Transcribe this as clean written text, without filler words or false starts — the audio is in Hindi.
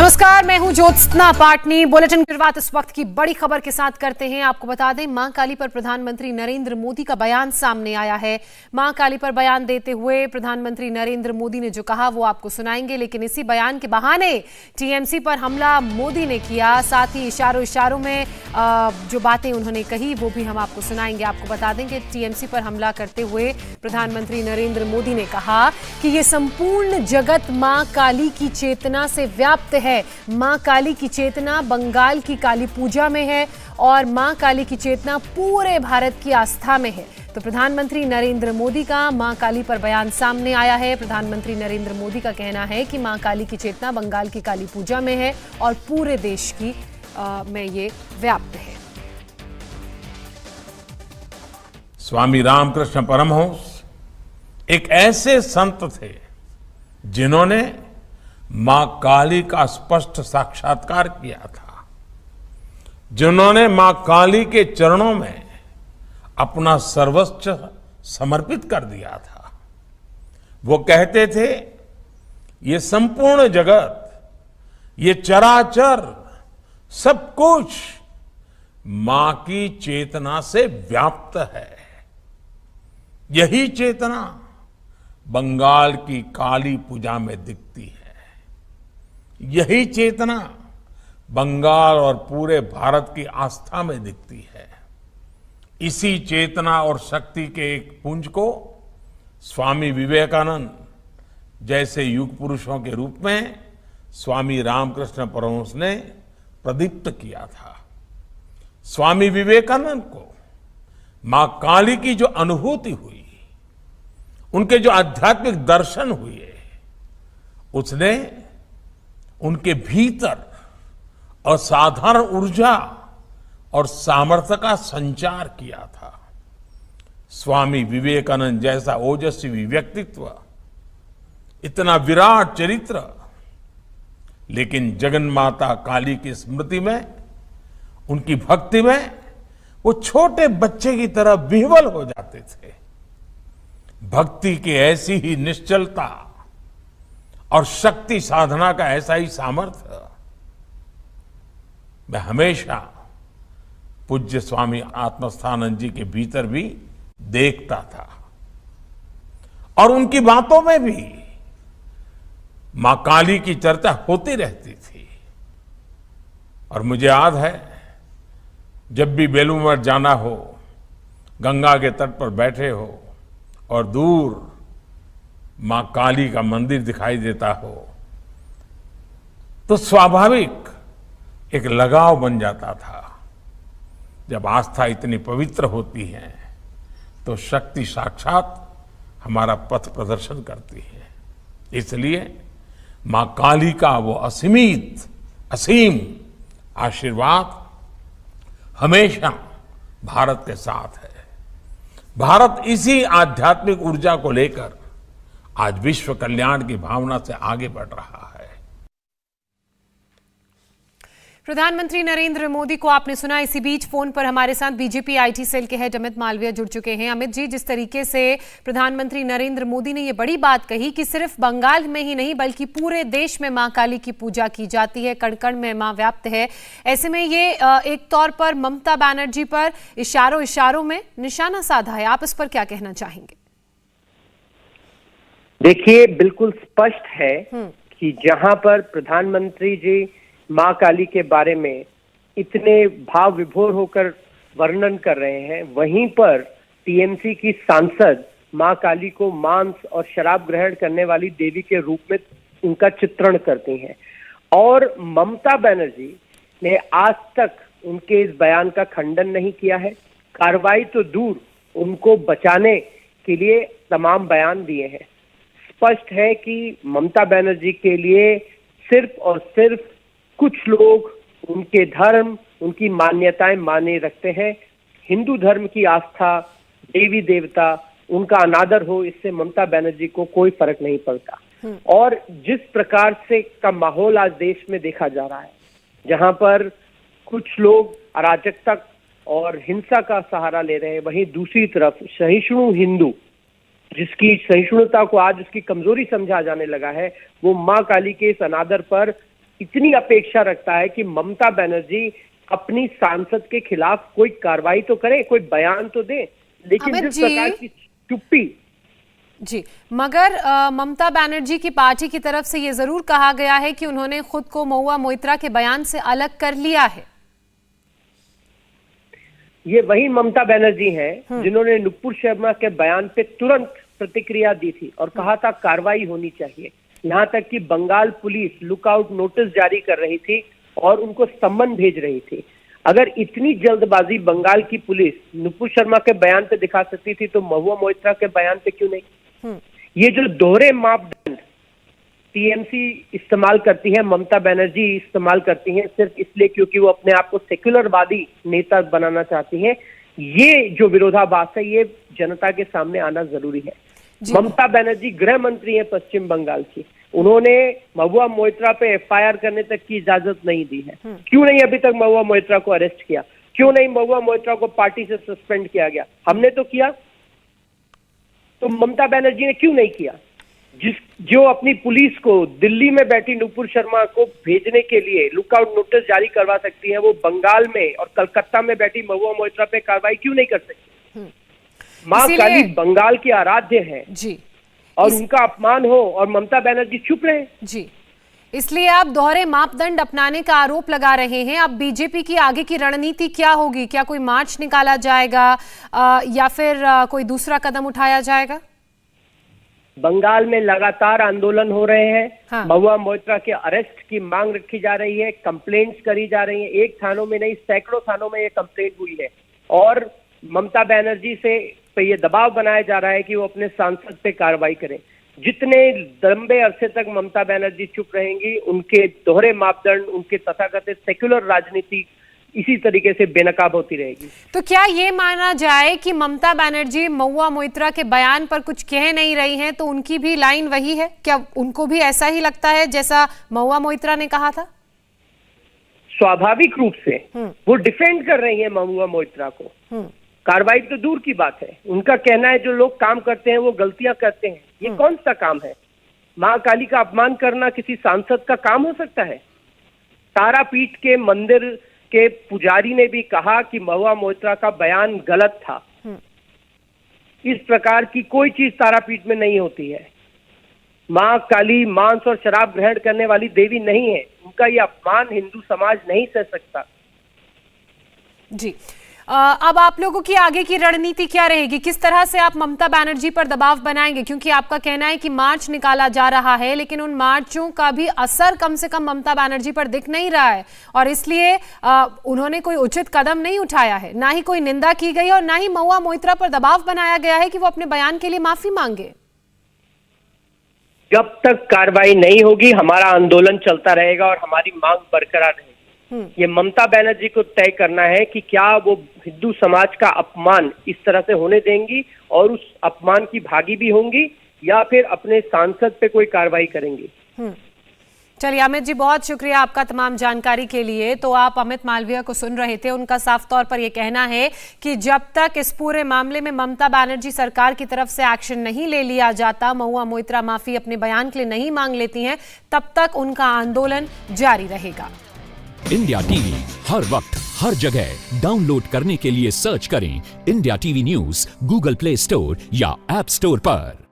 नमस्कार, मैं हूं ज्योत्सना पाटनी। बुलेटिन की शुरुआत इस वक्त की बड़ी खबर के साथ करते हैं। आपको बता दें, मां काली पर प्रधानमंत्री नरेंद्र मोदी का बयान सामने आया है। मां काली पर बयान देते हुए प्रधानमंत्री नरेंद्र मोदी ने जो कहा वो आपको सुनाएंगे, लेकिन इसी बयान के बहाने टीएमसी पर हमला मोदी ने किया। साथ ही इशारों इशारों में जो बातें उन्होंने कही वो भी हम आपको सुनाएंगे। आपको बता दें कि टीएमसी पर हमला करते हुए प्रधानमंत्री नरेंद्र मोदी ने कहा कि ये संपूर्ण जगत मां काली की चेतना से व्याप्त है। मां काली की चेतना बंगाल की काली पूजा में है और मां काली की चेतना पूरे भारत की आस्था में है। तो प्रधानमंत्री नरेंद्र मोदी का मां काली पर बयान सामने आया है। प्रधानमंत्री नरेंद्र मोदी का कहना है कि मां काली की चेतना बंगाल की काली पूजा में है और पूरे देश की में ये व्याप्त है। स्वामी रामकृष्ण परमहंस एक ऐसे संत थे जिन्होंने मां काली का स्पष्ट साक्षात्कार किया था, जिन्होंने मां काली के चरणों में अपना सर्वस्व समर्पित कर दिया था। वो कहते थे, ये संपूर्ण जगत, ये चराचर सब कुछ मां की चेतना से व्याप्त है। यही चेतना बंगाल की काली पूजा में दिखती है। यही चेतना बंगाल और पूरे भारत की आस्था में दिखती है। इसी चेतना और शक्ति के एक पुंज को स्वामी विवेकानंद जैसे युग पुरुषों के रूप में स्वामी रामकृष्ण परमहंस ने प्रदीप्त किया था। स्वामी विवेकानंद को मां काली की जो अनुभूति हुई, उनके जो आध्यात्मिक दर्शन हुए, उसने उनके भीतर असाधारण ऊर्जा और सामर्थ्य का संचार किया था। स्वामी विवेकानंद जैसा ओजस्वी व्यक्तित्व, इतना विराट चरित्र, लेकिन जगन्माता काली की स्मृति में, उनकी भक्ति में वो छोटे बच्चे की तरह विह्वल हो जाते थे। भक्ति की ऐसी ही निश्चलता और शक्ति साधना का ऐसा ही सामर्थ्य मैं हमेशा पूज्य स्वामी आत्मस्थानंद जी के भीतर भी देखता था। और उनकी बातों में भी मां काली की चर्चा होती रहती थी। और मुझे याद है, जब भी बेलूर मठ जाना हो, गंगा के तट पर बैठे हो और दूर मां काली का मंदिर दिखाई देता हो, तो स्वाभाविक एक लगाव बन जाता था। जब आस्था इतनी पवित्र होती है तो शक्ति साक्षात हमारा पथ प्रदर्शन करती है। इसलिए मां काली का वो असीम आशीर्वाद हमेशा भारत के साथ है। भारत इसी आध्यात्मिक ऊर्जा को लेकर आज विश्व कल्याण की भावना से आगे बढ़ रहा है। प्रधानमंत्री नरेंद्र मोदी को आपने सुना। इसी बीच फोन पर हमारे साथ बीजेपी आईटी सेल के हेड अमित मालवीय जुड़ चुके हैं। अमित जी, जिस तरीके से प्रधानमंत्री नरेंद्र मोदी ने ये बड़ी बात कही कि सिर्फ बंगाल में ही नहीं बल्कि पूरे देश में मां काली की पूजा की जाती है, कण कण में मां व्याप्त है, ऐसे में ये एक तौर पर ममता बनर्जी पर इशारों में निशाना साधा है। आप इस पर क्या कहना चाहेंगे? देखिए, बिल्कुल स्पष्ट है कि जहां पर प्रधानमंत्री जी मां काली के बारे में इतने भाव विभोर होकर वर्णन कर रहे हैं, वहीं पर टीएमसी की सांसद मां काली को मांस और शराब ग्रहण करने वाली देवी के रूप में उनका चित्रण करती हैं। और ममता बनर्जी ने आज तक उनके इस बयान का खंडन नहीं किया है। कार्रवाई तो दूर, उनको बचाने के लिए तमाम बयान दिए हैं। स्पष्ट है कि ममता बनर्जी के लिए सिर्फ और सिर्फ कुछ लोग उनके धर्म, उनकी मान्यताएं माने रखते हैं। हिंदू धर्म की आस्था, देवी देवता, उनका अनादर हो, इससे ममता बनर्जी को कोई फर्क नहीं पड़ता। और जिस प्रकार से का माहौल आज देश में देखा जा रहा है, जहां पर कुछ लोग अराजकता और हिंसा का सहारा ले रहे हैं, वहीं दूसरी तरफ सहिष्णु हिंदू, जिसकी सहिष्णुता को आज उसकी कमजोरी समझा जाने लगा है, वो मां काली के इस अनादर पर इतनी अपेक्षा रखता है कि ममता बनर्जी अपनी सांसद के खिलाफ कोई कार्रवाई तो करे, कोई बयान तो दे, लेकिन अमित जिस जी, प्रकार की चुप्पी। जी, मगर ममता बनर्जी की पार्टी की तरफ से ये जरूर कहा गया है कि उन्होंने खुद को महुआ मोइत्रा के बयान से अलग कर लिया है। ये वही ममता बनर्जी हैं जिन्होंने नुपुर शर्मा के बयान पे तुरंत प्रतिक्रिया दी थी और कहा था कार्रवाई होनी चाहिए। यहां तक कि बंगाल पुलिस लुकआउट नोटिस जारी कर रही थी और उनको सम्मन भेज रही थी। अगर इतनी जल्दबाजी बंगाल की पुलिस नुपुर शर्मा के बयान पे दिखा सकती थी तो महुआ मोइत्रा के बयान पे क्यों नहीं? ये जो दोहरे मापदंड टीएमसी इस्तेमाल करती है, ममता बनर्जी इस्तेमाल करती हैं सिर्फ इसलिए क्योंकि वो अपने आप को सेक्युलरवादी नेता बनाना चाहती हैं, ये जो विरोधाभास है ये जनता के सामने आना जरूरी है। ममता बनर्जी गृह मंत्री है पश्चिम बंगाल की, उन्होंने महुआ मोइत्रा पे एफआईआर करने तक की इजाजत नहीं दी है। क्यों नहीं अभी तक महुआ मोइत्रा को अरेस्ट किया? क्यों नहीं महुआ मोइत्रा को पार्टी से सस्पेंड किया गया? हमने तो किया, तो ममता बनर्जी ने क्यों नहीं किया? जो अपनी पुलिस को दिल्ली में बैठी नुपुर शर्मा को भेजने के लिए लुकआउट नोटिस जारी करवा सकती है, वो बंगाल में और कलकत्ता में बैठी महुआ मोइत्रा पे कार्रवाई क्यों नहीं कर सकती? मां काली बंगाल की आराध्य है जी, और उनका अपमान हो और ममता बनर्जी चुप रहे जी, इसलिए आप दोहरे मापदंड अपनाने का आरोप लगा रहे हैं। अब बीजेपी की आगे की रणनीति क्या होगी? क्या कोई मार्च निकाला जाएगा या फिर कोई दूसरा कदम उठाया जाएगा? बंगाल में लगातार आंदोलन हो रहे हैं। हाँ। महुआ मोइत्रा के अरेस्ट की मांग रखी जा रही है, कंप्लेंट्स करी जा रही है। एक थानों में नहीं, सैकड़ों थानों में ये कंप्लेंट हुई है और ममता बनर्जी से पे ये दबाव बनाया जा रहा है कि वो अपने सांसद पे कार्रवाई करें। जितने लंबे अरसे तक ममता बनर्जी चुप रहेंगी, उनके दोहरे मापदंड, उनके तथाकथित सेक्युलर राजनीति इसी तरीके से बेनकाब होती रहेगी। तो क्या ये माना जाए कि ममता बनर्जी महुआ मोइत्रा के बयान पर कुछ कह नहीं रही हैं, तो उनकी भी लाइन वही है? क्या उनको भी ऐसा ही लगता है जैसा महुआ मोइत्रा ने कहा था? स्वाभाविक रूप से वो डिफेंड कर रही है महुआ मोइत्रा को। कार्रवाई तो दूर की बात है, उनका कहना है जो लोग काम करते हैं वो गलतियां करते हैं। ये कौन सा काम है? मां काली का अपमान करना किसी सांसद का काम हो सकता है? तारापीठ के मंदिर के पुजारी ने भी कहा कि महुआ मोइत्रा का बयान गलत था। इस प्रकार की कोई चीज तारापीठ में नहीं होती है। मां काली मांस और शराब ग्रहण करने वाली देवी नहीं है, उनका ये अपमान हिंदू समाज नहीं सह सकता। जी, अब आप लोगों की आगे की रणनीति क्या रहेगी? किस तरह से आप ममता बनर्जी पर दबाव बनाएंगे? क्योंकि आपका कहना है कि मार्च निकाला जा रहा है, लेकिन उन मार्चों का भी असर कम से कम ममता बनर्जी पर दिख नहीं रहा है और इसलिए उन्होंने कोई उचित कदम नहीं उठाया है। ना ही कोई निंदा की गई और ना ही महुआ मोइत्रा पर दबाव बनाया गया है कि वो अपने बयान के लिए माफी मांगे। जब तक कार्रवाई नहीं होगी हमारा आंदोलन चलता रहेगा और हमारी मांग बरकरार रहेगी। ये ममता बनर्जी को तय करना है कि क्या वो हिंदू समाज का अपमान इस तरह से होने देंगी और उस अपमान की भागी भी होंगी या फिर अपने सांसद पे कोई कार्रवाई करेंगी। चलिए अमित जी, बहुत शुक्रिया आपका तमाम जानकारी के लिए। तो आप अमित मालवीय को सुन रहे थे, उनका साफ तौर पर यह कहना है कि जब तक इस पूरे मामले में ममता बनर्जी सरकार की तरफ से एक्शन नहीं ले लिया जाता, महुआ मोइत्रा माफी अपने बयान के लिए नहीं मांग लेती हैं, तब तक उनका आंदोलन जारी रहेगा। इंडिया टीवी हर वक्त हर जगह डाउनलोड करने के लिए सर्च करें India TV news Google play store या ऐप स्टोर पर।